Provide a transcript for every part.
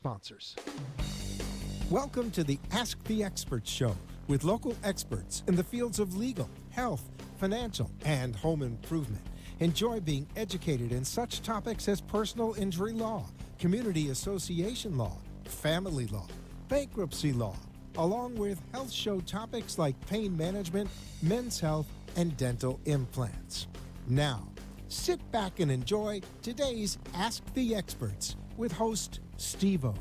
sponsors. Welcome to the Ask the Experts Show with local experts in the fields of legal, health, financial, and home improvement. Enjoy being educated in such topics as personal injury law, community association law, family law, bankruptcy law, along with health show topics like pain management, men's health, and dental implants. Now, sit back and enjoy today's Ask the Experts with host Steve-O.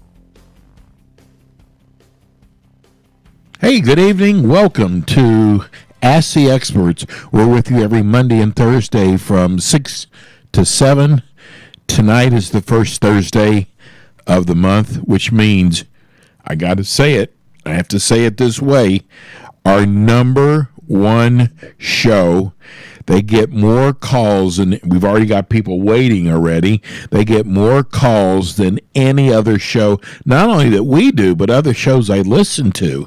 Hey, good evening. Welcome to Ask the Experts. We're with you every Monday and Thursday from 6 to 7. Tonight is the first Thursday of the month, which means, I got to say it, I have to say it this way, our number one show. They get more calls, and we've already got people waiting already. They get more calls than any other show, not only that we do, but other shows I listen to.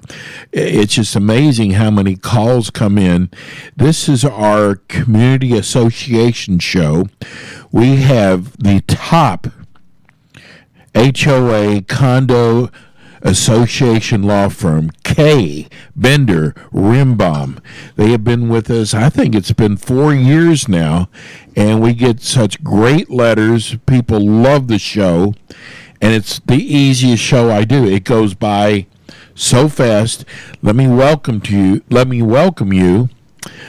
It's just amazing how many calls come in. This is our community association show. We have the top HOA condo association law firm, Kaye, Bender, Rembaum. They have been with us, I think it's been 4 years now, and we get such great letters. People love the show, and it's the easiest show I do. It goes by so fast. Let me welcome you,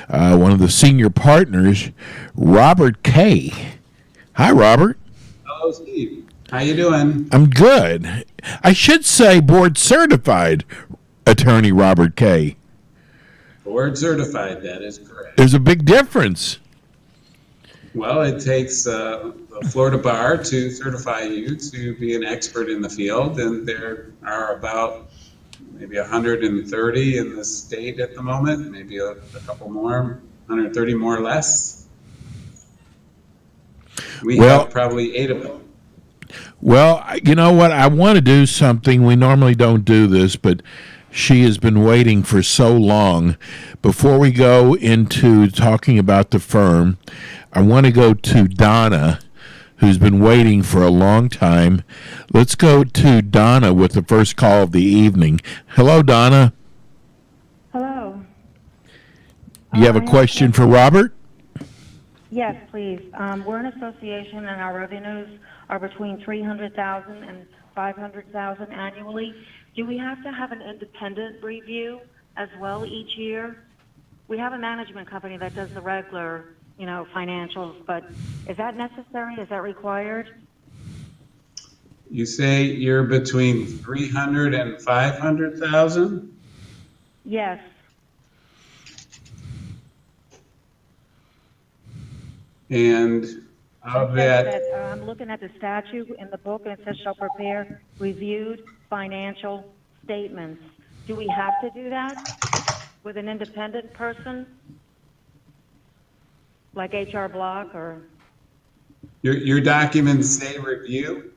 one of the senior partners, Robert Kaye. Hi, Robert. Hello, Steve. How you doing? I'm good. I should say board certified attorney Robert Kaye. Board certified, that is correct. There's a big difference. Well, it takes the Florida Bar to certify you to be an expert in the field, and there are about maybe 130 in the state at the moment, maybe a couple more, 130 more or less. We have probably 8 of them. Well, you know what? I want to do something. We normally don't do this, but she has been waiting for so long. Before we go into talking about the firm, I want to go to Donna, who's been waiting for a long time. Let's go to Donna with the first call of the evening. Hello, Donna. Hello. You have a question for Robert? Yes, please. We're an association, and our revenues are between $300,000 and $500,000 annually. Do we have to have an independent review as well each year? We have a management company that does the regular, financials, but is that necessary? Is that required? You say you're between 300 and 500,000? Yes. And of that, I'm looking at the statute in the book, and it says shall prepare reviewed financial statements. Do we have to do that with an independent person, like HR Block or? your documents say review?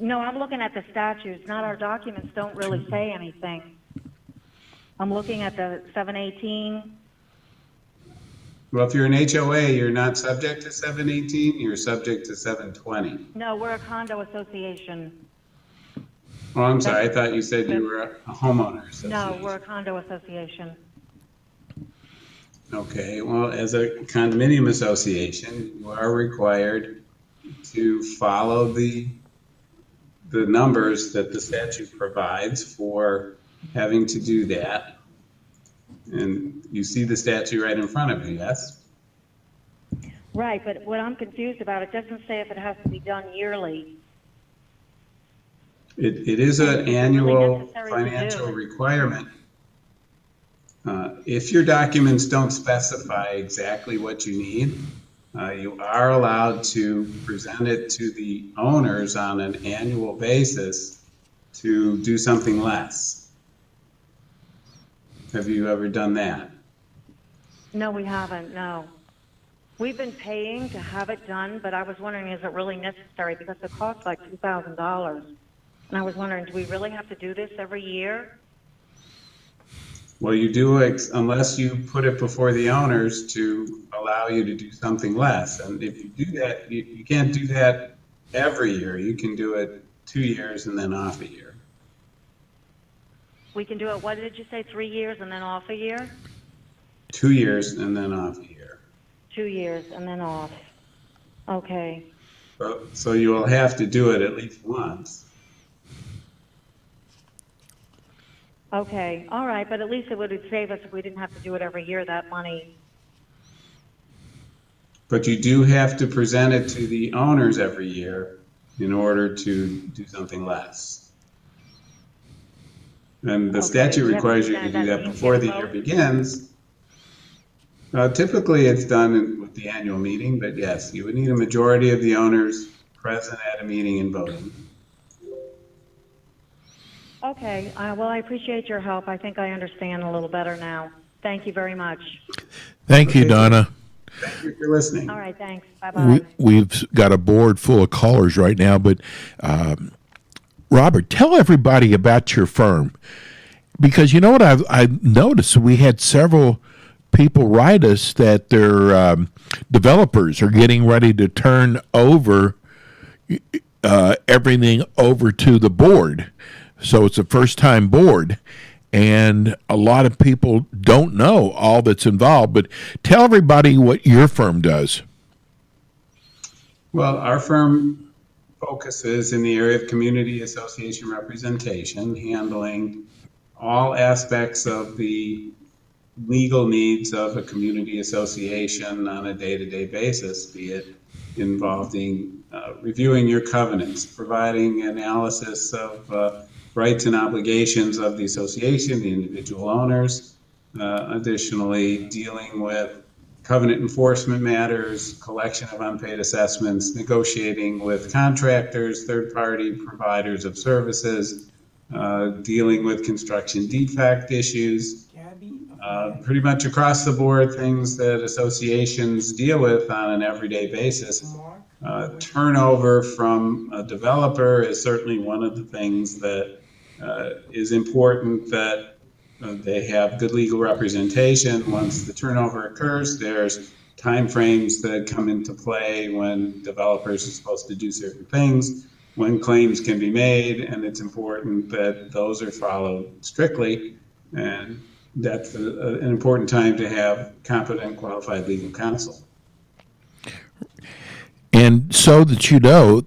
No, I'm looking at the statutes. Not our documents don't really say anything. I'm looking at the 718. Well, if you're an HOA, you're not subject to 718, you're subject to 720. No, we're a condo association. Oh, I'm sorry, I thought you said you were a homeowner association. No, we're a condo association. Okay, well, as a condominium association, you are required to follow the numbers that the statute provides for having to do that. And you see the statute right in front of you, yes? Right, but what I'm confused about, it doesn't say if it has to be done yearly. It is an annual financial requirement. If your documents don't specify exactly what you need, you are allowed to present it to the owners on an annual basis to do something less. Have you ever done that? No, we haven't, no. We've been paying to have it done, but I was wondering, is it really necessary? Because it costs like $2,000. And I was wondering, do we really have to do this every year? Well, you do unless you put it before the owners to allow you to do something less. And if you do that, you can't do that every year. You can do it 2 years and then off a year. We can do it, what did you say, 3 years and then off a year? 2 years and then off a year. 2 years and then off. Okay. So you will have to do it at least once. Okay. All right. But at least it would save us if we didn't have to do it every year, that money. But you do have to present it to the owners every year in order to do something less. And the Okay. statute You have to requires you present to it do at that the before the vote? year begins. Typically, it's done with the annual meeting, but yes, you would need a majority of the owners present at a meeting and voting. Okay. Well, I appreciate your help. I think I understand a little better now. Thank you very much. Thank you, Okay, Donna. thank you for listening. All right. Thanks. Bye-bye. We've got a board full of callers right now, but Robert, tell everybody about your firm, because you know what I've noticed. We had several people write us that their developers are getting ready to turn over everything over to the board. So it's a first time board. And a lot of people don't know all that's involved. But tell everybody what your firm does. Well, our firm focuses in the area of community association representation, handling all aspects of the legal needs of a community association on a day-to-day basis, be it involving reviewing your covenants, providing analysis of rights and obligations of the association, the individual owners, additionally dealing with covenant enforcement matters, collection of unpaid assessments, negotiating with contractors, third-party providers of services, dealing with construction defect issues, pretty much across the board, things that associations deal with on an everyday basis. Turnover from a developer is certainly one of the things that is important, that they have good legal representation. Once the turnover occurs, there's timeframes that come into play when developers are supposed to do certain things, when claims can be made, and it's important that those are followed strictly. And that's an important time to have competent, qualified legal counsel. And so that you know,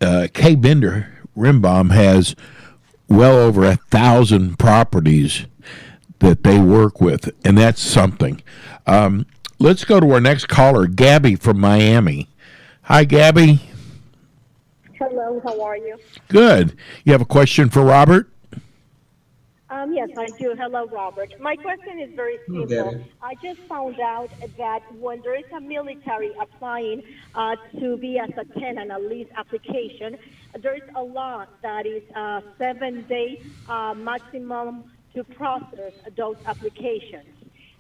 Kaye Bender Rembaum has well over 1,000 properties that they work with, and that's something. Let's go to our next caller, Gabby from Miami. Hi, Gabby. Hello, how are you? Good. You have a question for Robert? Yes, I do. Hello, Robert. My question is very simple. Okay. I just found out that when there is a military applying to be as a tenant, a lease application, there is a law that is 7 day maximum to process those applications.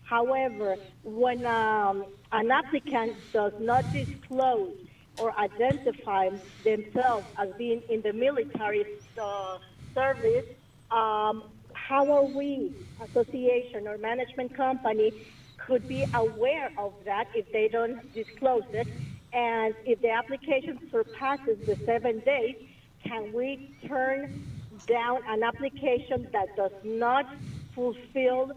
However, when an applicant does not disclose or identify themselves as being in the military service, how are we, association or management company, could be aware of that if they don't disclose it? And if the application surpasses the 7 days, can we turn down an application that does not fulfill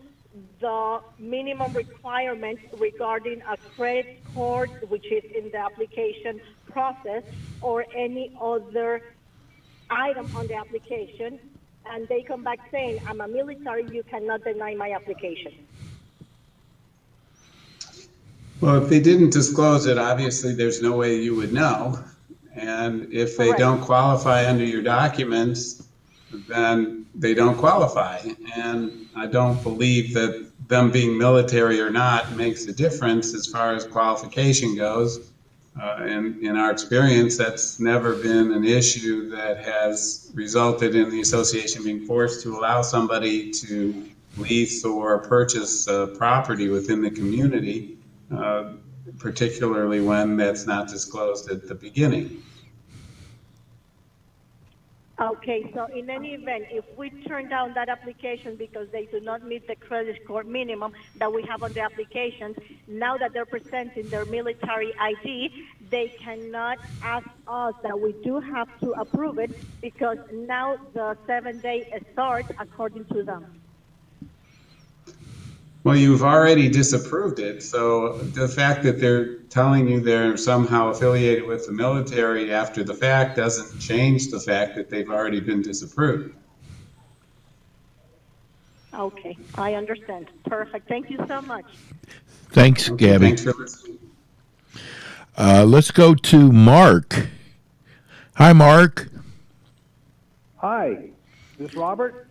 the minimum requirements regarding a credit score, which is in the application process, or any other item on the application, and they come back saying, I'm a military, you cannot deny my application? Well, if they didn't disclose it, obviously there's no way you would know. And if they Correct. don't qualify under your documents, then they don't qualify. And I don't believe that them being military or not makes a difference as far as qualification goes. In our experience, that's never been an issue that has resulted in the association being forced to allow somebody to lease or purchase property within the community, particularly when that's not disclosed at the beginning. Okay, so in any event, if we turn down that application because they do not meet the credit score minimum that we have on the applications, now that they're presenting their military ID, they cannot ask us that we do have to approve it because now the 7 day starts according to them. Well, you've already disapproved it, so the fact that they're telling you they're somehow affiliated with the military after the fact doesn't change the fact that they've already been disapproved. Okay, I understand. Perfect. Thank you so much. Thanks, Okay, Gabby. thanks for listening. Let's go to Mark. Hi, Mark. Hi, this Robert?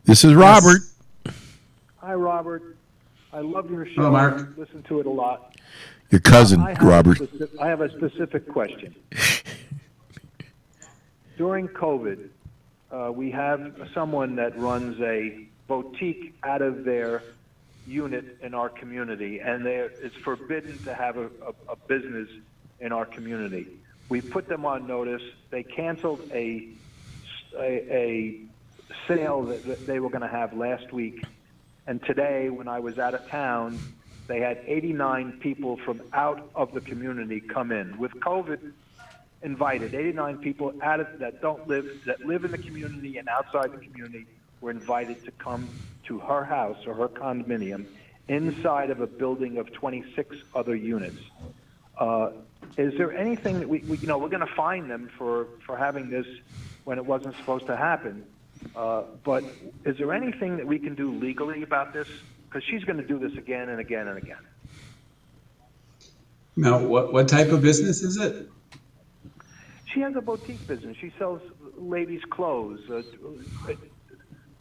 This is Robert. Yes. Hi, Robert. I love your show. Hello, Mark. Listen to it a lot. Your cousin, Robert. I have a specific question. During COVID, we have someone that runs a boutique out of their unit in our community, and it's forbidden to have a business in our community. We put them on notice. They canceled a sale that they were going to have last week. And today, when I was out of town, they had 89 people from out of the community come in. With COVID invited, 89 people that live in the community and outside the community were invited to come to her house or her condominium inside of a building of 26 other units. Is there anything that we're going to fine them for having this when it wasn't supposed to happen? But is there anything that we can do legally about this? Because she's going to do this again and again and again. Now, what type of business is it? She has a boutique business. She sells ladies' clothes,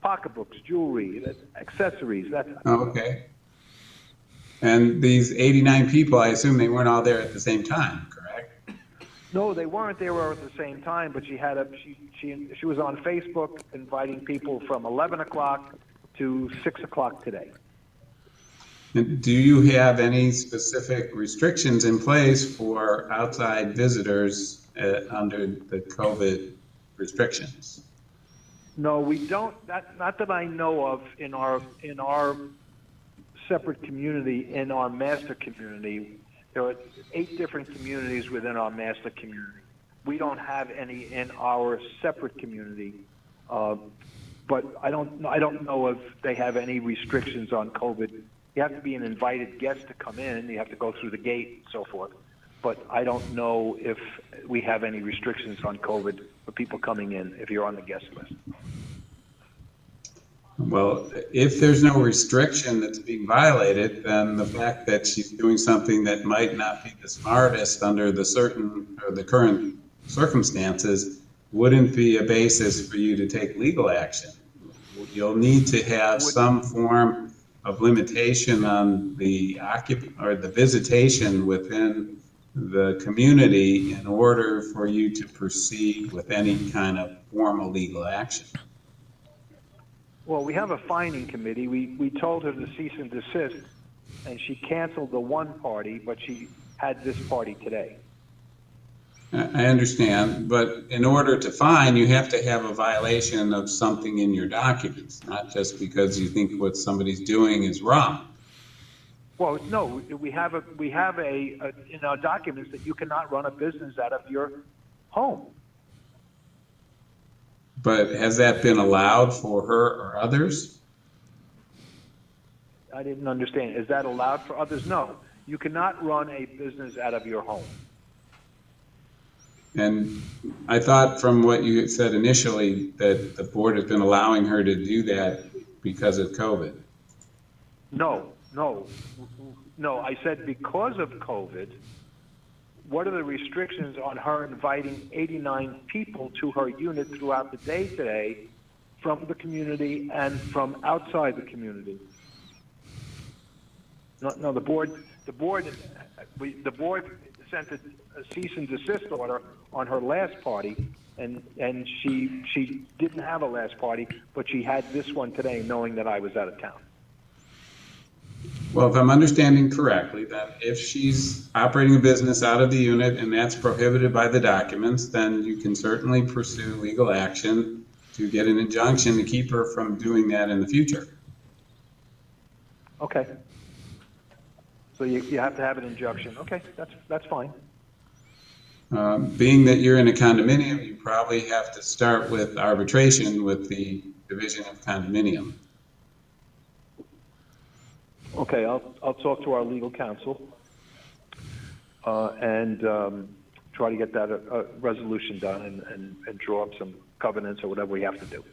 pocketbooks, jewelry, accessories. Okay. And these 89 people, I assume they weren't all there at the same time, correct? No, they weren't there at the same time, but she was on Facebook inviting people from 11 o'clock to 6 o'clock today. And do you have any specific restrictions in place for outside visitors under the COVID restrictions? No, we don't. Not that I know of in our separate community, in our master community. There are 8 different communities within our master community. We don't have any in our separate community, but I don't know if they have any restrictions on COVID. You have to be an invited guest to come in. You have to go through the gate and so forth. But I don't know if we have any restrictions on COVID for people coming in if you're on the guest list. Well, if there's no restriction that's being violated, then the fact that she's doing something that might not be the smartest under the current circumstances wouldn't be a basis for you to take legal action. You'll need to have some form of limitation on the visitation within the community in order for you to proceed with any kind of formal legal action. Well, we have a fining committee. We told her to cease and desist, and she canceled the one party, but she had this party today. I understand, but in order to fine, you have to have a violation of something in your documents, not just because you think what somebody's doing is wrong. Well, no, we have in our documents that you cannot run a business out of your home. But has that been allowed for her or others? I didn't understand. Is that allowed for others? No. You cannot run a business out of your home. And I thought from what you had said initially that the board has been allowing her to do that because of COVID. No. I said because of COVID, what are the restrictions on her inviting 89 people to her unit throughout the day today from the community and from outside the community? No, the board sent a cease and desist order on her last party, and she didn't have a last party, but she had this one today, knowing that I was out of town. Well, if I'm understanding correctly, then if she's operating a business out of the unit and that's prohibited by the documents, then you can certainly pursue legal action to get an injunction to keep her from doing that in the future. Okay. So you have to have an injunction. Okay, that's fine. Being that you're in a condominium, you probably have to start with arbitration with the Division of Condominium. Okay, I'll talk to our legal counsel and try to get that resolution done and draw up some covenants or whatever we have to do.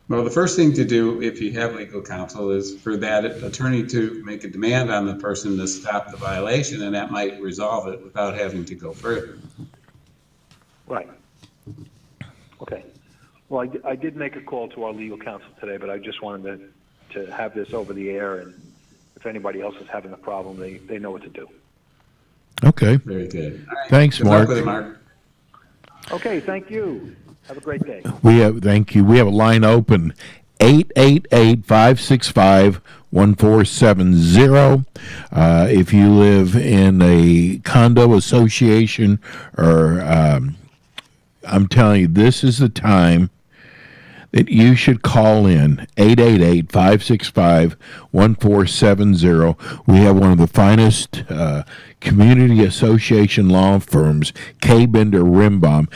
Well, the first thing to do if you have legal counsel is for that attorney to make a demand on the person to stop the violation, and that might resolve it without having to go further. Right. Okay. Well, I did make a call to our legal counsel today, but I just wanted to have this over the air, and if anybody else is having a problem, they know what to do. Okay. Very good. All right. Thanks, Good Mark. luck with it, Mark. Okay, thank you. Have a great day. Thank you. We have a line open, 888-565-1470. If you live in a condo association or I'm telling you, this is the time that you should call in, 888-565-1470. We have one of the finest community association law firms, Kaye Rembaum.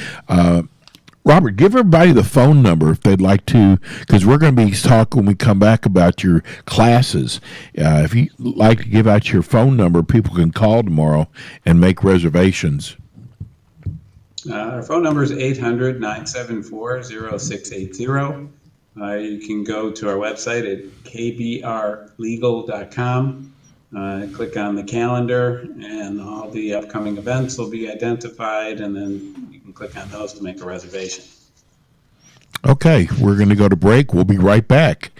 Robert, give everybody the phone number if they'd like to, because we're going to be talking when we come back about your classes. If you'd like to give out your phone number, people can call tomorrow and make reservations. Our phone number is 800-974-0680. You can go to our website at kbrlegal.com, click on the calendar, and all the upcoming events will be identified, and then you can click on those to make a reservation. Okay, we're going to go to break. We'll be right back.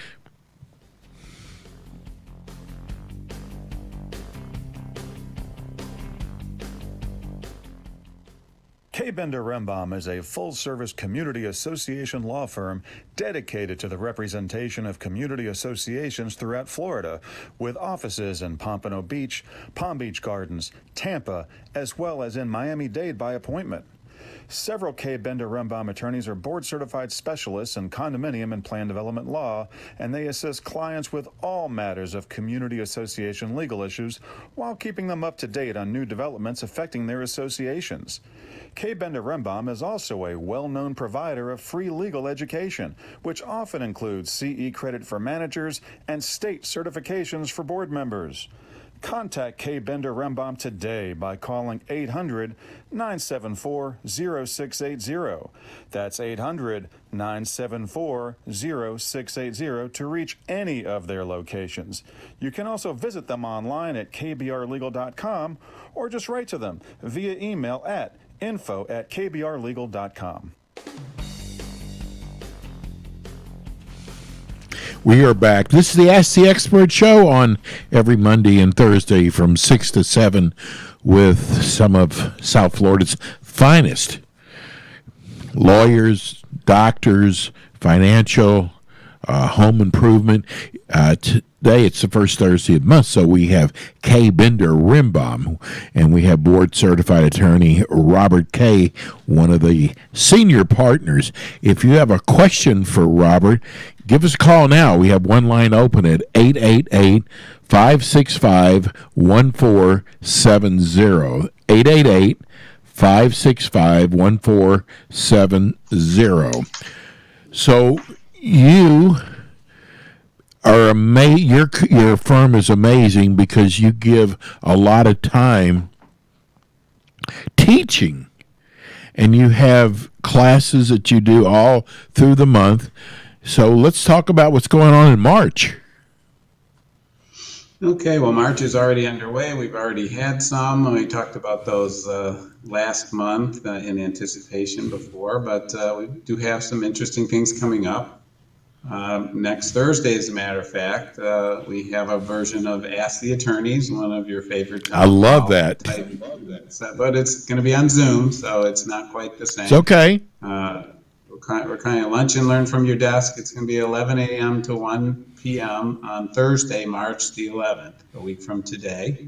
Kaye Rembaum is a full-service community association law firm dedicated to the representation of community associations throughout Florida, with offices in Pompano Beach, Palm Beach Gardens, Tampa, as well as in Miami-Dade by appointment. Several Kaye Rembaum attorneys are board-certified specialists in condominium and plan development law, and they assist clients with all matters of community association legal issues while keeping them up to date on new developments affecting their associations. Kaye Rembaum is also a well-known provider of free legal education, which often includes CE credit for managers and state certifications for board members. Contact Kaye Rembaum today by calling 800-974-0680. That's 800-974-0680 to reach any of their locations. You can also visit them online at kbrlegal.com or just write to them via email at info@kbrlegal.com. We are back. This is the Ask the Expert show on every Monday and Thursday from 6 to 7 with some of South Florida's finest lawyers, doctors, financial, home improvement. Today it's the first Thursday of the month, so we have Kaye Rembaum, and we have board-certified attorney Robert Kaye, one of the senior partners. If you have a question for Robert, give us a call now. We have one line open at 888-565-1470. 888-565-1470. So you are your firm is amazing because you give a lot of time teaching, and you have classes that you do all through the month. So let's talk about what's going on in March. Okay, well, March is already underway. We've already had some, and we talked about those last month in anticipation before, but we do have some interesting things coming up. Next Thursday, as a matter of fact, we have a version of Ask the Attorneys, one of your favorite. I love that. But it's going to be on Zoom, so it's not quite the same. It's okay. We'll we're kind of lunch and learn from your desk. It's going to be 11 a.m. to 1 p.m. on Thursday, March the 11th, a week from today.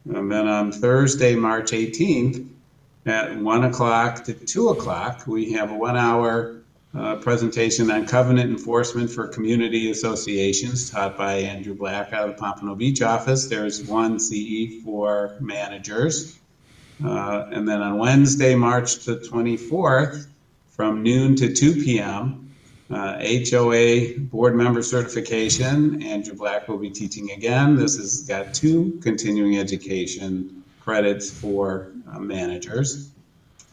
And then on Thursday, March 18th, at 1 o'clock to 2 o'clock, we have a 1 hour presentation on covenant enforcement for community associations taught by Andrew Black out of the Pompano Beach office. There's one CE for managers. And then on Wednesday, March the 24th, from noon to 2 p.m., HOA board member certification. Andrew Black will be teaching again. This has got 2 continuing education credits for managers.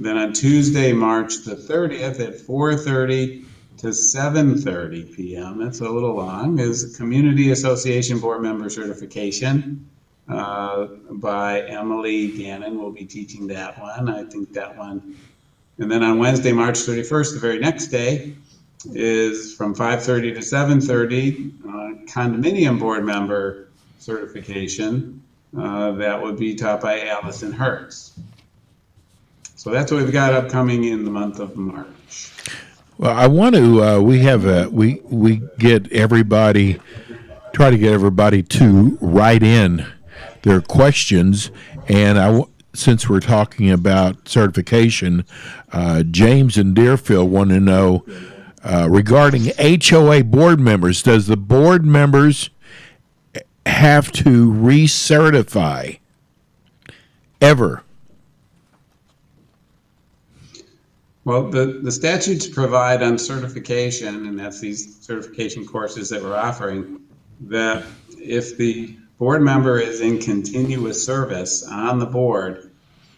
Then on Tuesday, March the 30th at 4:30 to 7:30 p.m., that's a little long, is Community Association Board Member Certification by Emily Gannon. Will be teaching that one. I think that one. And then on Wednesday, March 31st, the very next day, is from 5:30 to 7:30, Condominium Board Member Certification. That would be taught by Allison Hertz. So that's what we've got upcoming in the month of March. Well, I want to. We get everybody. Try to get everybody to write in their questions, and since we're talking about certification, James and Deerfield want to know regarding HOA board members. Does the board members have to recertify ever? Well, the statutes provide on certification, and that's these certification courses that we're offering, that if the board member is in continuous service on the board,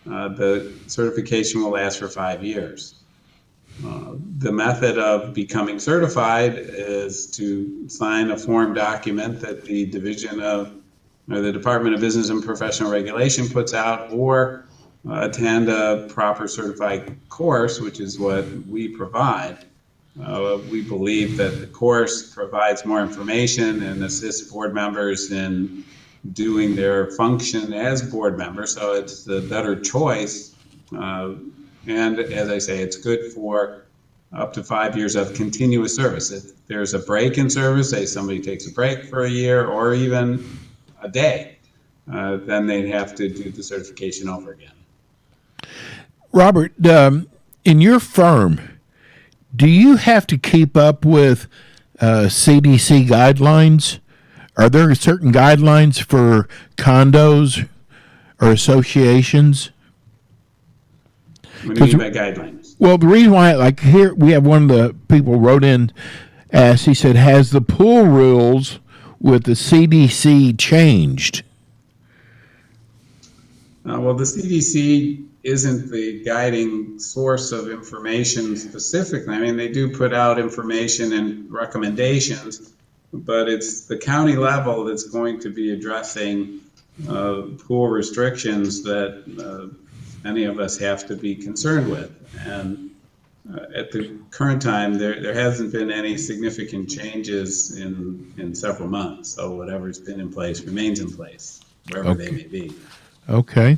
the certification will last for 5 years. The method of becoming certified is to sign a form document that the the Department of Business and Professional Regulation puts out, or attend a proper certified course, which is what we provide. We believe that the course provides more information and assists board members in doing their function as board members, so it's the better choice. And as I say, it's good for up to 5 years of continuous service. If there's a break in service, say somebody takes a break for a year or even a day, then they'd have to do the certification over again. Robert, in your firm, do you have to keep up with CDC guidelines? Are there certain guidelines for condos or associations? What do you mean by guidelines? Well, the reason why, like here, we have one of the people wrote in, asked, he said, has the pool rules with the CDC changed? Well, the CDC isn't the guiding source of information specifically. I mean, they do put out information and recommendations, but it's the county level that's going to be addressing pool restrictions that any of us have to be concerned with. And at the current time, there hasn't been any significant changes in several months. So whatever's been in place remains in place, wherever they may be. Okay.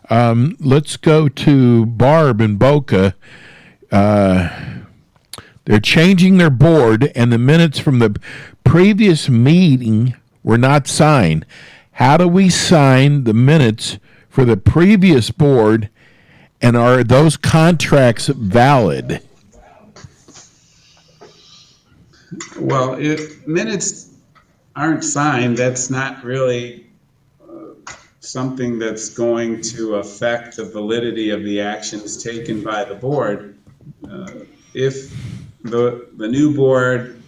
Let's go to Barb in Boca. They're changing their board, and the minutes from the previous meeting were not signed. How do we sign the minutes for the previous board, and are those contracts valid? Well, if minutes aren't signed, that's not really something that's going to affect the validity of the actions taken by the board. If the new board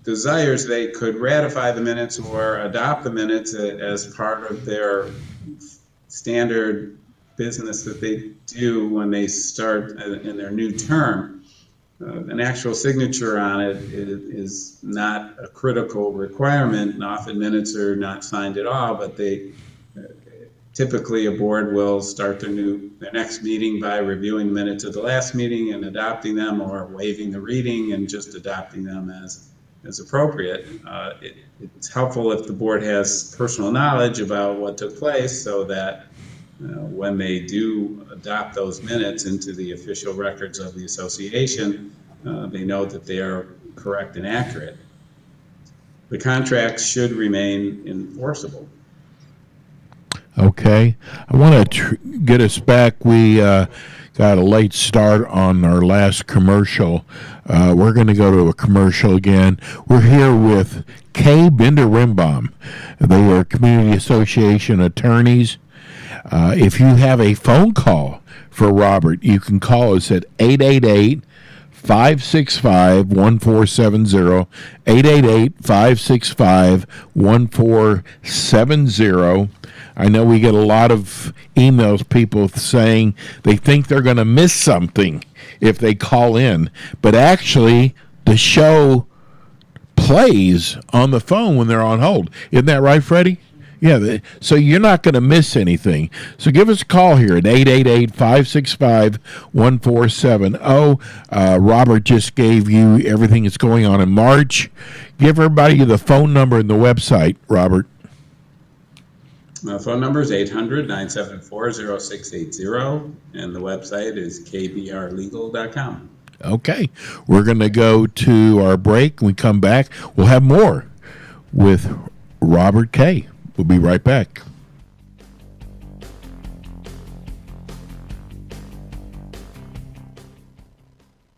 desires, they could ratify the minutes or adopt the minutes as part of their standard business that they do when they start in their new term. An actual signature on it is not a critical requirement, and often minutes are not signed at all, but typically a board will start their next meeting by reviewing minutes of the last meeting and adopting them, or waiving the reading and just adopting them as appropriate. It's helpful if the board has personal knowledge about what took place, so that when they do adopt those minutes into the official records of the association, they know that they are correct and accurate. The contracts should remain enforceable. Okay. I want to get us back. We got a late start on our last commercial. We're going to go to a commercial again. We're here with Kaye Bender Rembaum. They are community association attorneys. If you have a phone call for Robert, you can call us at 888 565 1470. 888 565 1470. I know we get a lot of emails, people saying they think they're going to miss something if they call in, but actually the show plays on the phone when they're on hold. Isn't that right, Freddie? Yeah, so you're not going to miss anything. So give us a call here at 888-565-1470. Robert just gave you everything that's going on in March. Give everybody the phone number and the website, Robert. My phone number is 800-974-0680, and the website is kbrlegal.com. Okay, we're going to go to our break. When we come back, we'll have more with Robert Kaye. We'll be right back.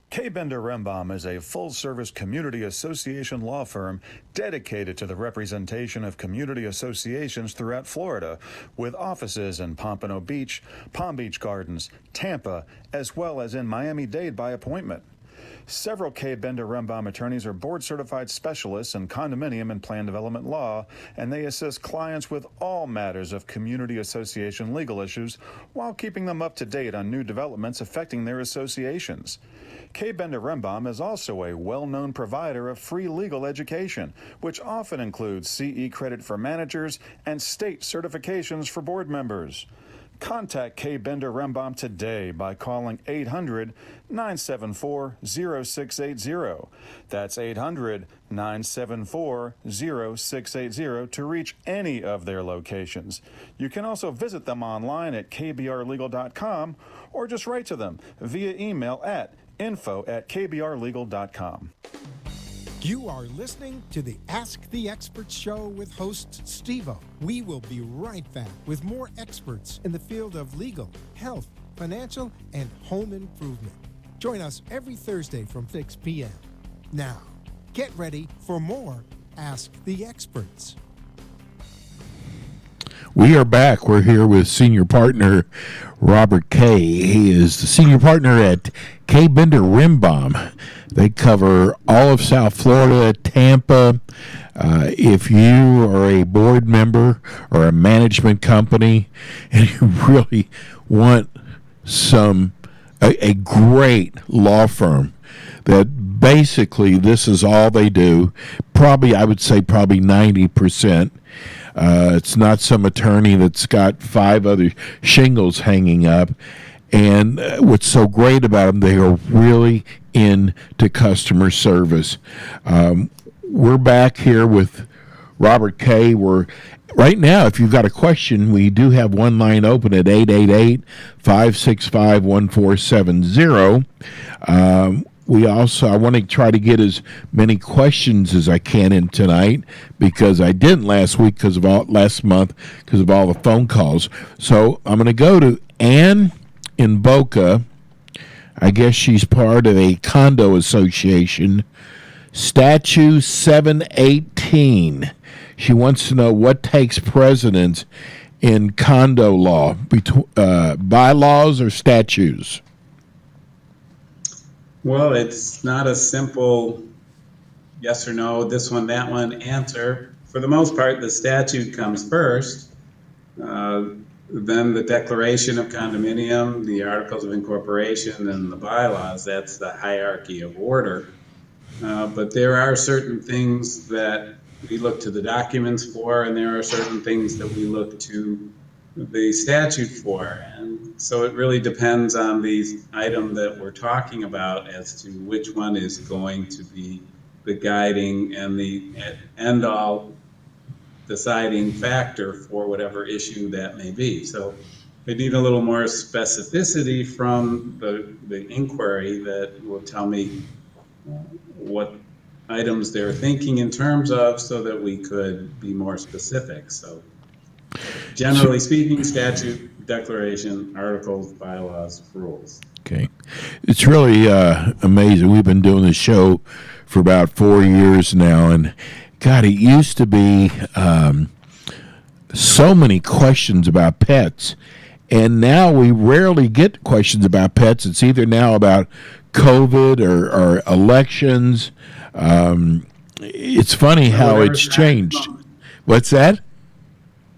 Kaye Bender Rembaum is a full-service community association law firm dedicated to the representation of community associations throughout Florida, with offices in Pompano Beach, Palm Beach Gardens, Tampa, as well as in Miami-Dade by appointment. Several Kaye Bender Rembaum attorneys are board-certified specialists in condominium and plan development law, and they assist clients with all matters of community association legal issues while keeping them up to date on new developments affecting their associations. Kaye Bender Rembaum is also a well-known provider of free legal education, which often includes CE credit for managers and state certifications for board members. Contact Kaye Bender Rembaum today by calling 800-974-0680. That's 800-974-0680 to reach any of their locations. You can also visit them online at kbrlegal.com or just write to them via email at info@kbrlegal.com. You are listening to the Ask the Experts show with host Steve-O. We will be right back with more experts in the field of legal, health, financial, and home improvement. Join us every Thursday from 6 p.m. Now, get ready for more Ask the Experts. We are back. We're here with senior partner Robert Kaye. He is the senior partner at Kaye Bender Rembaum. They cover all of South Florida, Tampa. If you are a board member or a management company and you really want a great law firm that basically this is all they do, I would say 90%. It's not some attorney that's got 5 other shingles hanging up. And what's so great about them, they are really into customer service. We're back here with Robert Kaye. Right now, if you've got a question, we do have one line open at 888-565-1470. I want to try to get as many questions as I can in tonight because I didn't last month because of all the phone calls. So I'm going to go to Ann in Boca. I guess she's part of a condo association. Statute 718. She wants to know what takes precedence in condo law, bylaws or statutes. Well, it's not a simple yes or no, this one, that one answer. For the most part, the statute comes first, then the declaration of condominium, the articles of incorporation, and the bylaws. That's the hierarchy of order. But there are certain things that we look to the documents for, and there are certain things that we look to the statute for. And so it really depends on the item that we're talking about as to which one is going to be the guiding and the end-all deciding factor for whatever issue that may be. So I need a little more specificity from the inquiry that will tell me what items they're thinking in terms of so that we could be more specific. So generally speaking, statute, declaration, articles, bylaws, rules. Okay. It's really amazing. We've been doing this show for about 4 years now, and God, it used to be so many questions about pets, and now we rarely get questions about pets. It's either now about COVID or elections. It's funny how it's changed. What's that?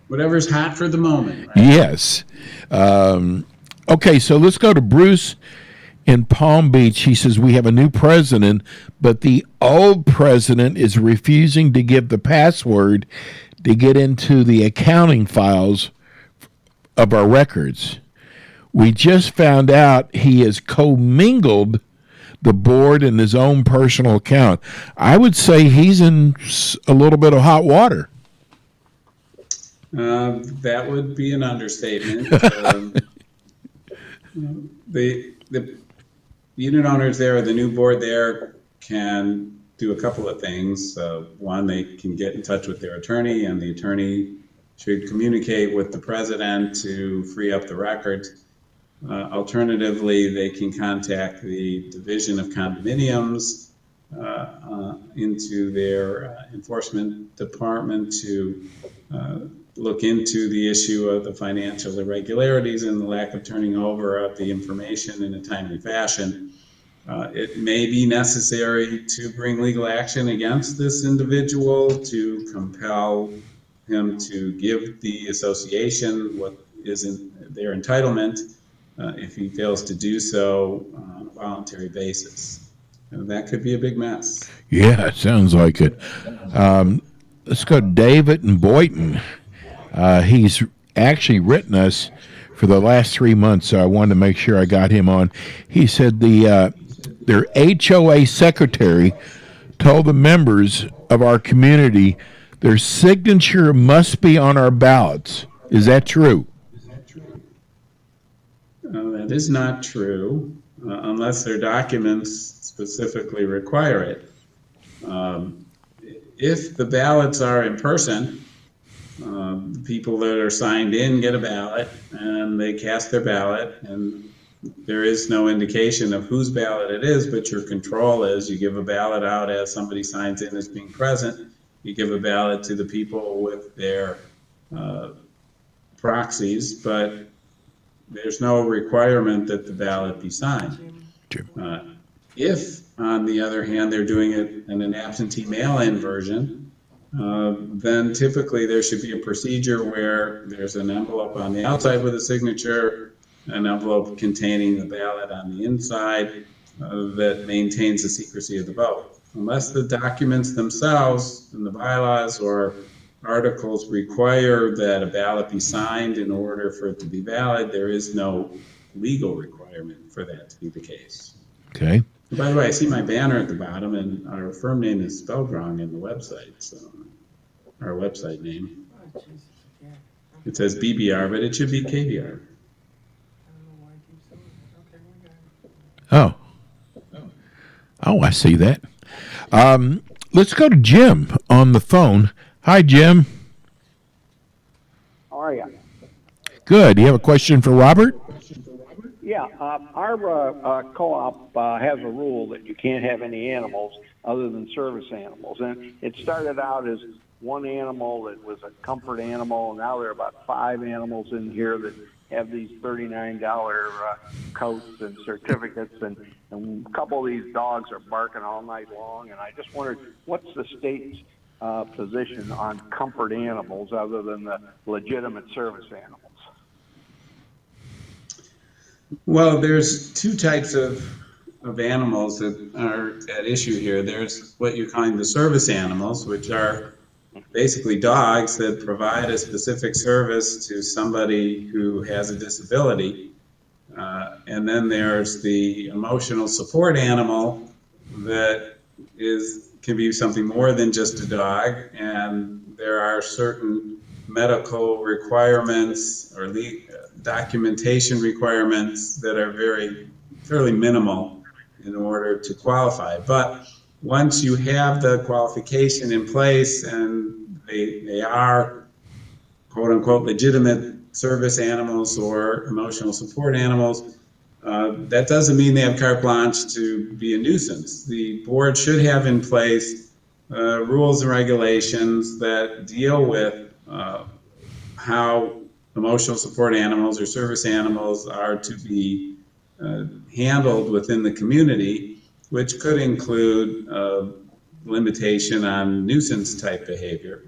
Whatever's hot for the moment. Right? Yes. Okay, so let's go to Bruce in Palm Beach. He says, we have a new president, but the old president is refusing to give the password to get into the accounting files of our records. We just found out he has commingled the board in his own personal account. I would say he's in a little bit of hot water. That would be an understatement. The unit owners there, the new board there, can do a couple of things. One, they can get in touch with their attorney, and the attorney should communicate with the president to free up the records. Alternatively, they can contact the Division of Condominiums into their enforcement department to look into the issue of the financial irregularities and the lack of turning over of the information in a timely fashion. It may be necessary to bring legal action against this individual to compel him to give the association what is in their entitlement if he fails to do so on a voluntary basis. And that could be a big mess. Yeah, it sounds like it. Let's go to David in Boynton. He's actually written us for the last 3 months, so I wanted to make sure I got him on. He said their HOA secretary told the members of our community their signature must be on our ballots. Is that true? That is not true, unless their documents specifically require it. If the ballots are in person, the people that are signed in get a ballot and they cast their ballot, and there is no indication of whose ballot it is, but your control is you give a ballot out as somebody signs in as being present. You give a ballot to the people with their proxies, but there's no requirement that the ballot be signed. If, on the other hand, they're doing it in an absentee mail-in version, then typically there should be a procedure where there's an envelope on the outside with a signature, an envelope containing the ballot on the inside that maintains the secrecy of the vote. Unless the documents themselves in the bylaws or articles require that a ballot be signed in order for it to be valid, there is no legal requirement for that to be the case. Okay. By the way, I see my banner at the bottom, and our firm name is spelled wrong in the website, so our website name. It says BBR, but it should be KBR. Oh, I see that. Let's go to Jim on the phone. Hi, Jim. How are you? Good. Do you have a question for Robert? Yeah, our co-op has a rule that you can't have any animals other than service animals. And it started out as one animal that was a comfort animal, and now there are about 5 animals in here that have these $39 coats and certificates, and a couple of these dogs are barking all night long. And I just wondered, what's the state's position on comfort animals other than the legitimate service animals? Well, there's 2 types of animals that are at issue here. There's what you're calling the service animals, which are basically dogs that provide a specific service to somebody who has a disability. And then there's the emotional support animal that can be something more than just a dog. And there are certain medical requirements or documentation requirements that are fairly minimal in order to qualify. But once you have the qualification in place and they are quote unquote legitimate service animals or emotional support animals, that doesn't mean they have carte blanche to be a nuisance. The board should have in place rules and regulations that deal with how emotional support animals or service animals are to be handled within the community, which could include limitation on nuisance type behavior.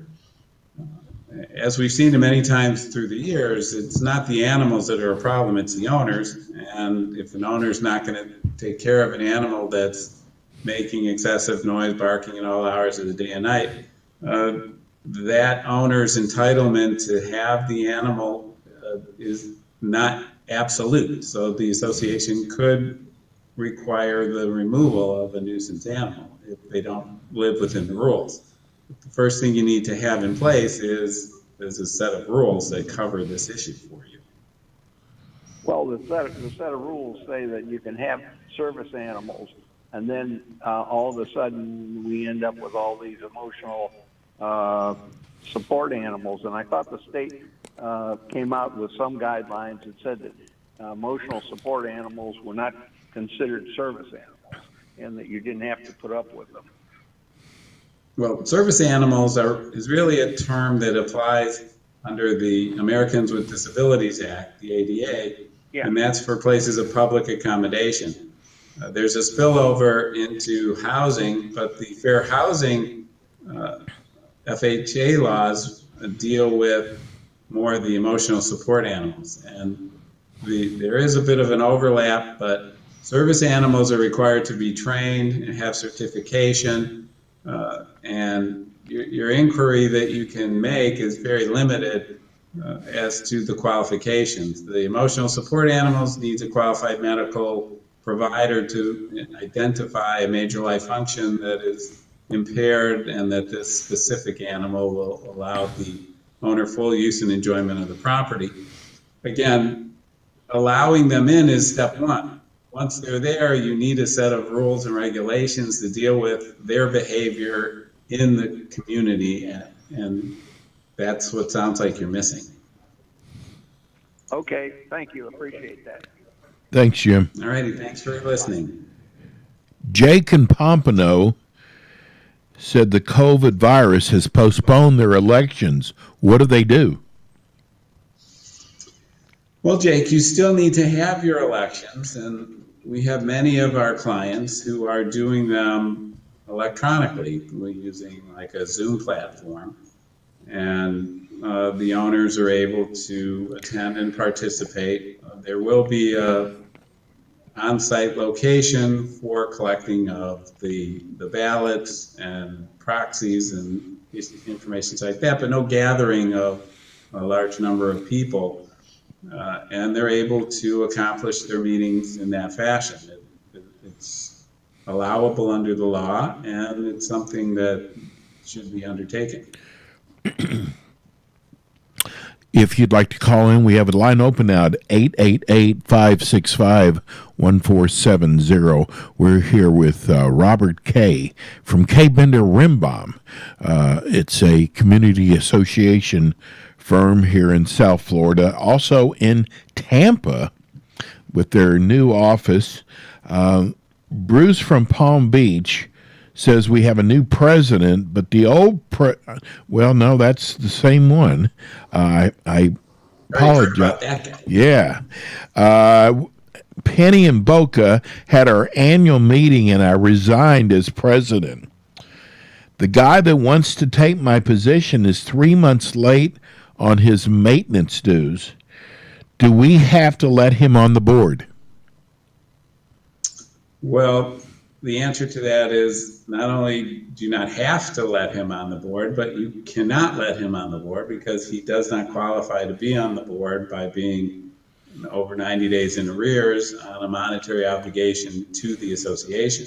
As we've seen many times through the years, it's not the animals that are a problem, it's the owners. And if an owner's not going to take care of an animal that's making excessive noise, barking at all hours of the day and night, that owner's entitlement to have the animal is not absolute. So the association could require the removal of a nuisance animal if they don't live within the rules. The first thing you need to have in place is a set of rules that cover this issue for you. Well, the set of rules say that you can have service animals, and then all of a sudden we end up with all these emotional support animals. And I thought the state came out with some guidelines that said that emotional support animals were not considered service animals, and that you didn't have to put up with them. Well, service animals is really a term that applies under the Americans with Disabilities Act, the ADA, and that's for places of public accommodation. There's a spillover into housing, but the fair housing FHA laws deal with more of the emotional support animals. And there is a bit of an overlap, but service animals are required to be trained and have certification. And your inquiry that you can make is very limited as to the qualifications. The emotional support animals needs a qualified medical provider to identify a major life function that is impaired and that this specific animal will allow the owner full use and enjoyment of the property. Again, allowing them in is step one. Once they're there, you need a set of rules and regulations to deal with their behavior in the community, and that's what sounds like you're missing. Okay, thank you. Appreciate that. Thanks, Jim. All righty, thanks for listening. Jake and Pompano said the COVID virus has postponed their elections. What do they do? Well, Jake, you still need to have your elections, and we have many of our clients who are doing them electronically. We're using like a Zoom platform, and the owners are able to attend and participate. There will be a on-site location for collecting of the ballots and proxies and information like that, but no gathering of a large number of people. And they're able to accomplish their meetings in that fashion. It's allowable under the law, and it's something that should be undertaken. If you'd like to call in, we have a line open now at 888-565-1470. We're here with Robert Kaye from Kaye Bender Rembaum. It's a community association firm here in South Florida, also in Tampa with their new office. Bruce from Palm Beach says we have a new president, but the old well, no, that's the same one. I apologize. Yeah. Penny and Boca had our annual meeting, and I resigned as president. The guy that wants to take my position is 3 months late on his maintenance dues. Do we have to let him on the board? Well, the answer to that is not only do you not have to let him on the board, but you cannot let him on the board because he does not qualify to be on the board by being over 90 days in arrears on a monetary obligation to the association.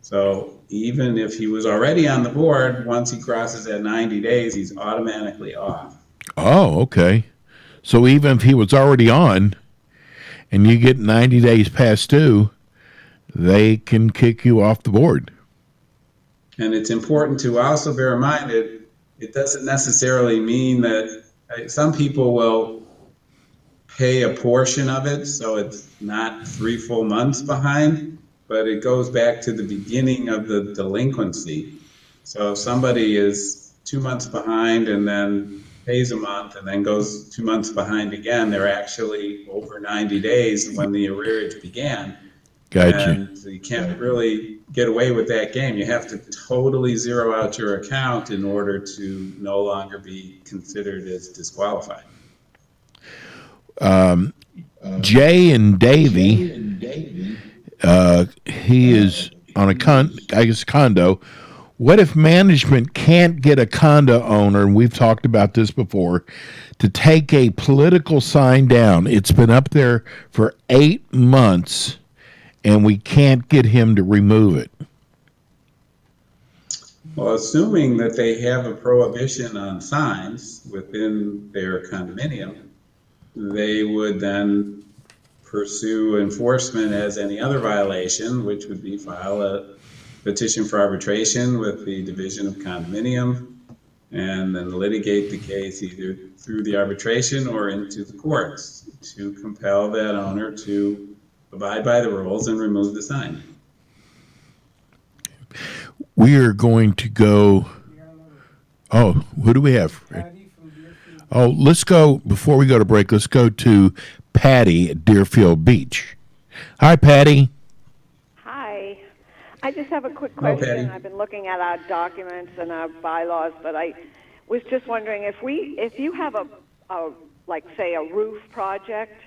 So even if he was already on the board, once he crosses that 90 days, he's automatically off. Oh, okay. So even if he was already on and you get 90 days past due, they can kick you off the board. And it's important to also bear in mind that it doesn't necessarily mean that some people will pay a portion of it, so it's not 3 full months behind, but it goes back to the beginning of the delinquency. So if somebody is 2 months behind and then pays a month and then goes 2 months behind again, they're actually over 90 days when the arrearage began. Gotcha. And you can't really get away with that game. You have to totally zero out your account in order to no longer be considered as disqualified. Jay and Davy, he is on a condo. What if management can't get a condo owner, and we've talked about this before, to take a political sign down? It's been up there for 8 months, and we can't get him to remove it. Well, assuming that they have a prohibition on signs within their condominium, they would then pursue enforcement as any other violation, which would be file a petition for arbitration with the Division of Condominium and then litigate the case either through the arbitration or into the courts to compel that owner to abide by the rules and remove the sign. We are going to go. Oh, who do we have? Oh, let's go, before we go to break, let's go to Patty at Deerfield Beach. Hi, Patty. Hi. I just have a quick Hello, question. Patty. I've been looking at our documents and our bylaws, but I was just wondering if you have a like say a roof project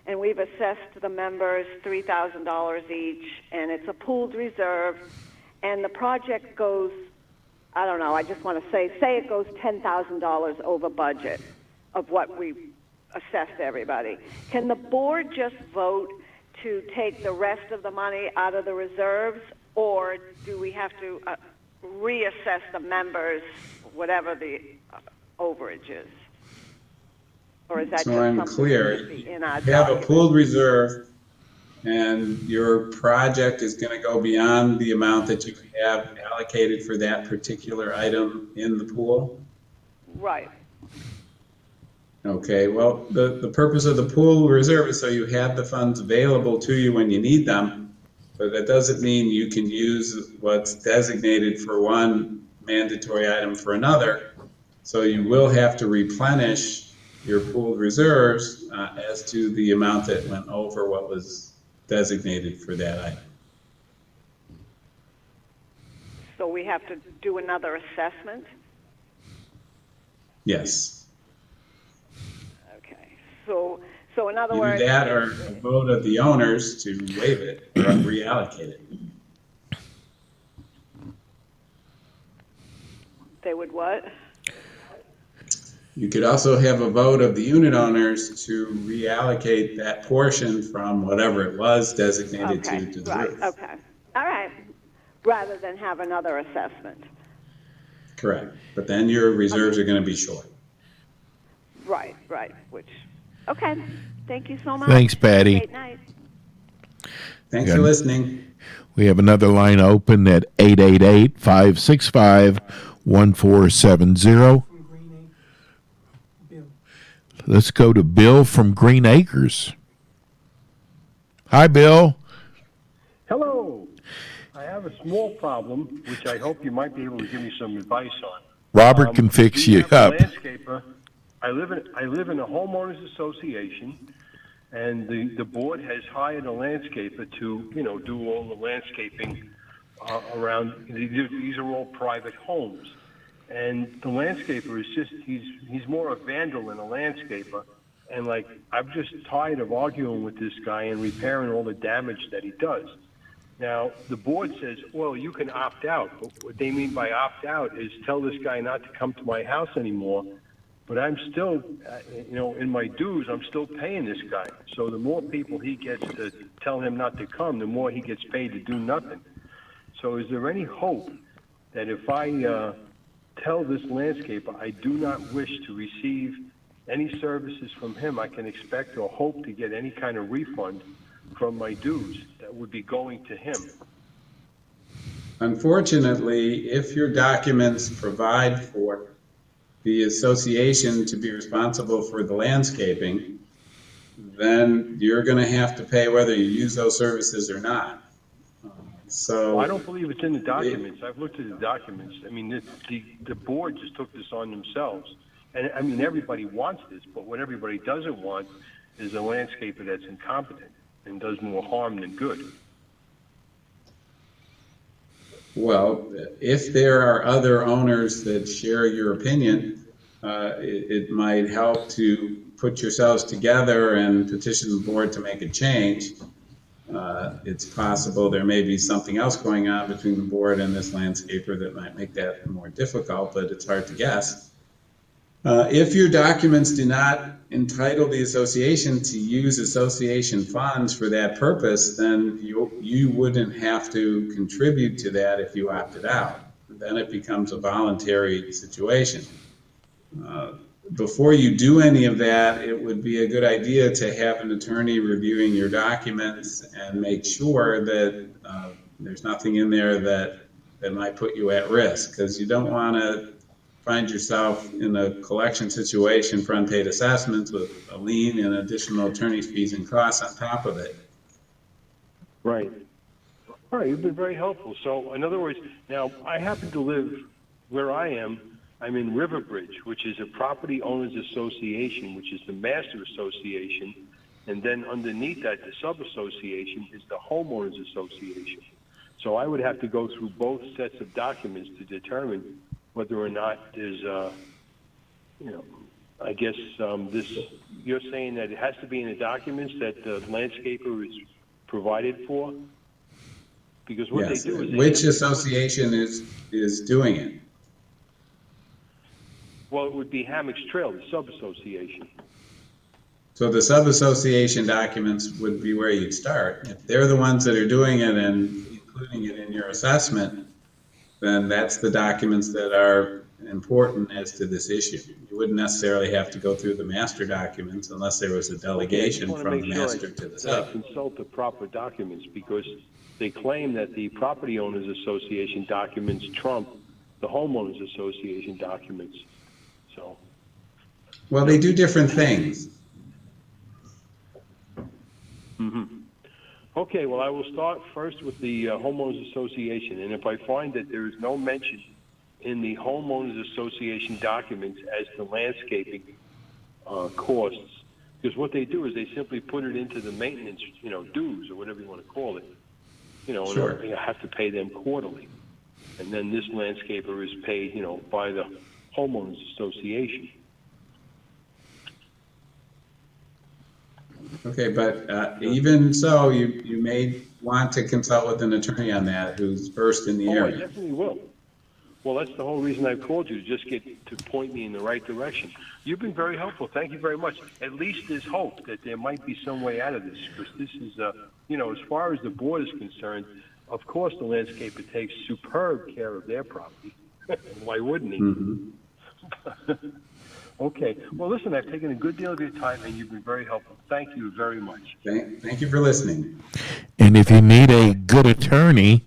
and we've assessed the members $3,000 each and it's a pooled reserve and the project goes, I don't know, I just want to say it goes $10,000 over budget of what we assessed everybody. Can the board just vote to take the rest of the money out of the reserves, or do we have to reassess the members, whatever the overage is? Or is that So just I'm something clear. that should be in our You have a document? pooled reserve and your project is going to go beyond the amount that you have allocated for that particular item in the pool. Right. Okay, well, the purpose of the pool reserve is so you have the funds available to you when you need them, but that doesn't mean you can use what's designated for one mandatory item for another. So you will have to replenish your pooled reserves as to the amount that went over what was designated for that item. So we have to do another assessment? Yes. Okay. So in other Either words... that or a vote of the owners to waive it or reallocate it. They would what? You could also have a vote of the unit owners to reallocate that portion from whatever it was designated to the roof. Okay. All right. Rather than have another assessment. Correct. But then your reserves are going to be short. Right. Which, okay. Thank you so much. Thanks, Patty. Great night. Thanks for listening. We have another line open at 888-565-1470. Let's go to Bill from Green Acres. Hi, Bill. Hello. I have a small problem, which I hope you might be able to give me some advice on. Robert can fix you have a up. landscaper. I live in a homeowners association, and the board has hired a landscaper to do all the landscaping around. These are all private homes. And the landscaper is he's more a vandal than a landscaper. And I'm just tired of arguing with this guy and repairing all the damage that he does. Now, the board says, well, you can opt out. But what they mean by opt out is tell this guy not to come to my house anymore. But I'm still, in my dues, I'm still paying this guy. So the more people he gets to tell him not to come, the more he gets paid to do nothing. So is there any hope that if I tell this landscaper I do not wish to receive any services from him, I can expect or hope to get any kind of refund from my dues that would be going to him. Unfortunately, if your documents provide for the association to be responsible for the landscaping, then you're going to have to pay whether you use those services or not. So Well, I don't believe it's in the documents. I've looked at the documents. I mean, the board just took this on themselves. And I mean, everybody wants this, but what everybody doesn't want is a landscaper that's incompetent and does more harm than good. Well, if there are other owners that share your opinion, it might help to put yourselves together and petition the board to make a change. It's possible there may be something else going on between the board and this landscaper that might make that more difficult, but it's hard to guess. If your documents do not entitle the association to use association funds for that purpose, then you wouldn't have to contribute to that if you opted out. Then it becomes a voluntary situation. Before you do any of that, it would be a good idea to have an attorney reviewing your documents and make sure that there's nothing in there that might put you at risk, because you don't want to find yourself in a collection situation for unpaid assessments with a lien and additional attorney's fees and costs on top of it. Right. All right, you've been very helpful. So, in other words, now I happen to live where I am. I'm in Riverbridge, which is a property owners association, which is the master association, and then underneath that, the sub-association is the homeowners association. So I would have to go through both sets of documents to determine whether or not there's, I guess this. You're saying that it has to be in the documents that the landscaper is provided for, because what Yes. they do is Which association is doing it? Well, it would be Hammock's Trail, the sub-association. So the sub-association documents would be where you'd start. If they're the ones that are doing it and including it in your assessment, then that's the documents that are important as to this issue. You wouldn't necessarily have to go through the master documents unless there was a delegation from the master to the sub. I consult the proper documents, because they claim that the property owners association documents trump the homeowners association documents. So, well, they do different things. Mm-hmm. Okay, well, I will start first with the homeowners association, and if I find that there is no mention in the homeowners association documents as to landscaping costs, because what they do is they simply put it into the maintenance, dues or whatever you want to call it, Sure. and you have to pay them quarterly, and then this landscaper is paid, by the homeowners association. Okay, but even so, you may want to consult with an attorney on that who's versed in the area. I definitely will. Well, that's the whole reason I've called you, to just get to point me in the right direction. You've been very helpful. Thank you very much. At least there's hope that there might be some way out of this, because this is, as far as the board is concerned, of course the landscaper takes superb care of their property. Why wouldn't he? Mm-hmm. Okay. Well, listen, I've taken a good deal of your time, and you've been very helpful. Thank you very much. Thank you for listening. And if you need a good attorney,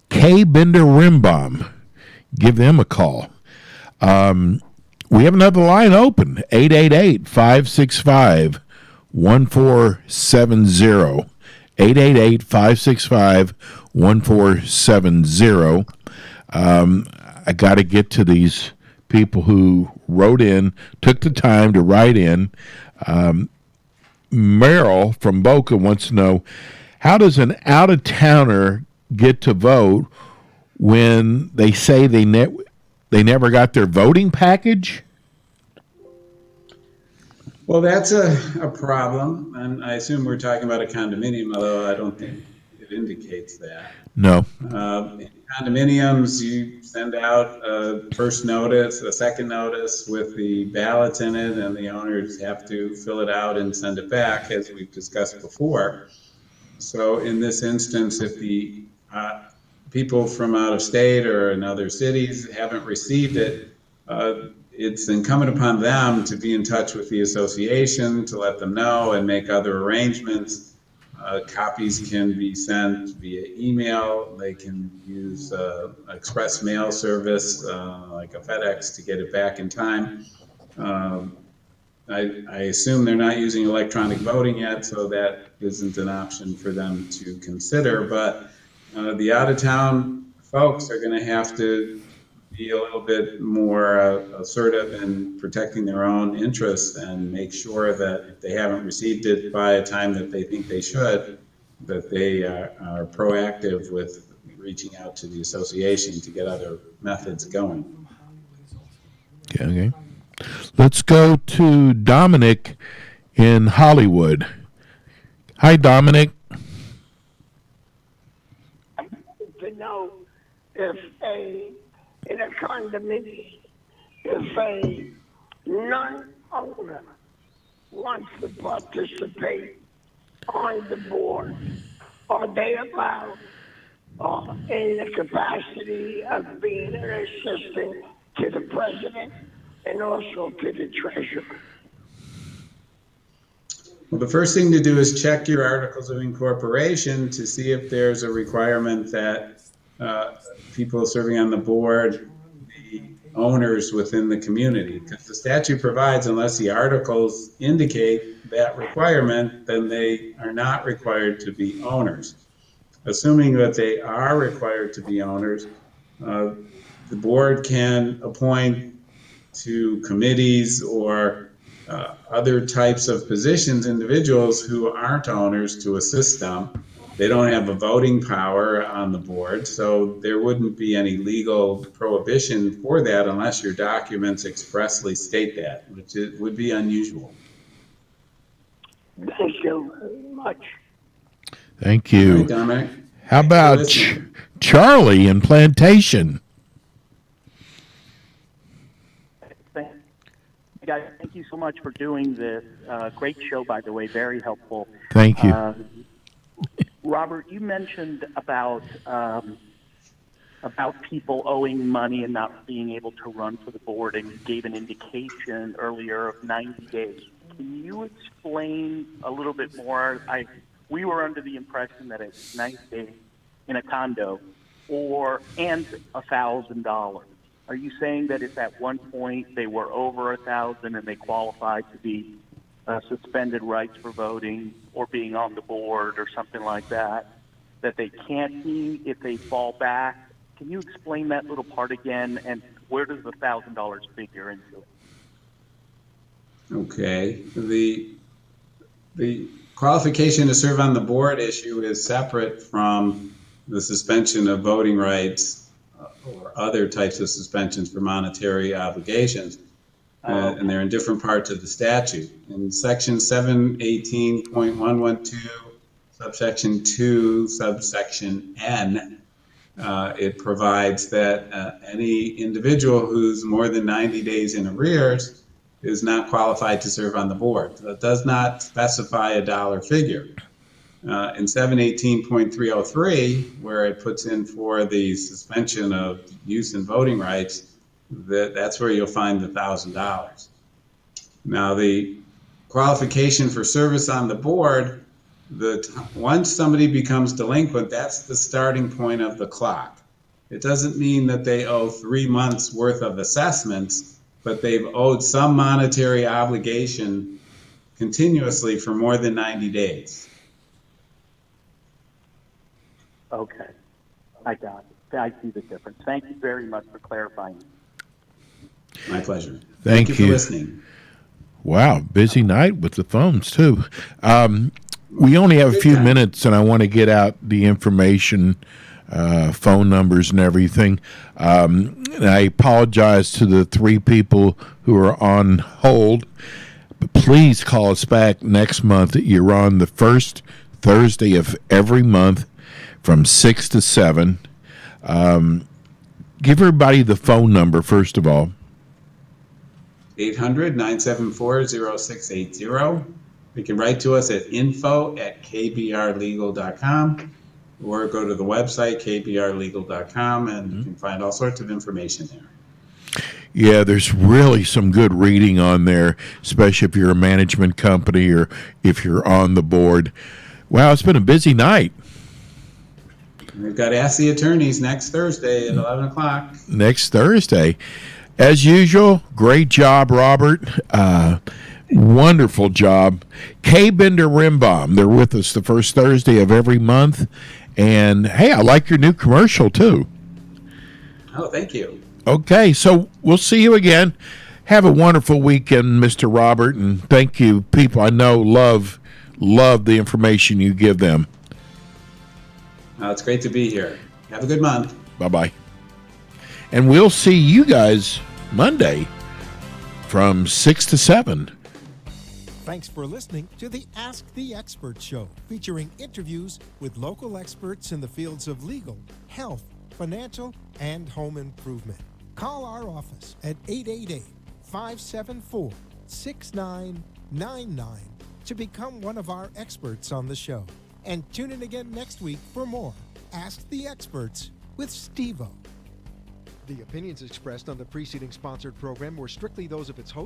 Kaye Rembaum, give them a call. We have another line open, 888-565-1470. 888-565-1470. I got to get to these people who wrote in, took the time to write in. Merrill from Boca wants to know, how does an out-of-towner get to vote when they say they never got their voting package? Well, that's a problem, and I assume we're talking about a condominium, although I don't think it indicates that. No. In condominiums, you send out a first notice, a second notice with the ballots in it, and the owners have to fill it out and send it back, as we've discussed before. So in this instance, if the people from out of state or in other cities haven't received it, it's incumbent upon them to be in touch with the association to let them know and make other arrangements. Copies can be sent via email. They can use express mail service like a FedEx to get it back in time. I assume they're not using electronic voting yet, so that isn't an option for them to consider. But the out-of-town folks are going to have to be a little bit more assertive in protecting their own interests and make sure that if they haven't received it by a time that they think they should, that they are proactive with reaching out to the association to get other methods going. Okay. Let's go to Dominic in Hollywood. Hi, Dominic. To know if in a condominium, if a non-owner wants to participate on the board, are they allowed in the capacity of being an assistant to the president and also to the treasurer? Well, the first thing to do is check your articles of incorporation to see if there's a requirement that people serving on the board be owners within the community. Because the statute provides, unless the articles indicate that requirement, then they are not required to be owners. Assuming that they are required to be owners, the board can appoint to committees or other types of positions individuals who aren't owners to assist them. They don't have a voting power on the board, so there wouldn't be any legal prohibition for that unless your documents expressly state that, which would be unusual. Thank you very much. Thank you. All right, Dominic. How about Charlie in Plantation? Guys, thank you so much for doing this. Great show, by the way, very helpful. Thank you. Robert, you mentioned about people owing money and not being able to run for the board, and you gave an indication earlier of 90 days. Can you explain a little bit more? We were under the impression that it's 90 days in a condo and $1,000. Are you saying that if at one point they were over 1,000 and they qualified to be suspended rights for voting or being on the board or something like that, that they can't be if they fall back? Can you explain that little part again, and where does the $1,000 figure into it? Okay. The qualification to serve on the board issue is separate from the suspension of voting rights or other types of suspensions for monetary obligations. And they're in different parts of the statute. In section 718.112, subsection 2, subsection N, it provides that any individual who's more than 90 days in arrears is not qualified to serve on the board. So it does not specify a dollar figure. In 718.303, where it puts in for the suspension of use and voting rights, that's where you'll find the $1,000. Now, the qualification for service on the board, once somebody becomes delinquent, that's the starting point of the clock. It doesn't mean that they owe 3 months worth of assessments, but they've owed some monetary obligation continuously for more than 90 days. Okay, I got it. I see the difference. Thank you very much for clarifying. My pleasure. Thank you for listening. Wow, busy night with the phones too. We only have a few minutes, and I want to get out the information, phone numbers and everything. And I apologize to the 3 people who are on hold, but please call us back next month. You're on the first Thursday of every month from 6 to 7. Give everybody the phone number, first of all. 800-974-0680. You can write to us at info@kbrlegal.com or go to the website, kbrlegal.com, and you can find all sorts of information there. Yeah, there's really some good reading on there, especially if you're a management company or if you're on the board. Wow, it's been a busy night. We've got Ask the Attorneys next Thursday at 11 o'clock. Next Thursday. As usual, great job, Robert. Wonderful job. Kaye Bender Rembaum, they're with us the first Thursday of every month. And, hey, I like your new commercial, too. Oh, thank you. Okay, so we'll see you again. Have a wonderful weekend, Mr. Robert, and thank you. People I know love the information you give them. It's great to be here. Have a good month. Bye-bye. And we'll see you guys Monday from 6 to 7. Thanks for listening to the Ask the Expert Show, featuring interviews with local experts in the fields of legal, health, financial, and home improvement. Call our office at 888-574-6999 to become one of our experts on the show. And tune in again next week for more Ask the Experts with Steve-O. The opinions expressed on the preceding sponsored program were strictly those of its host.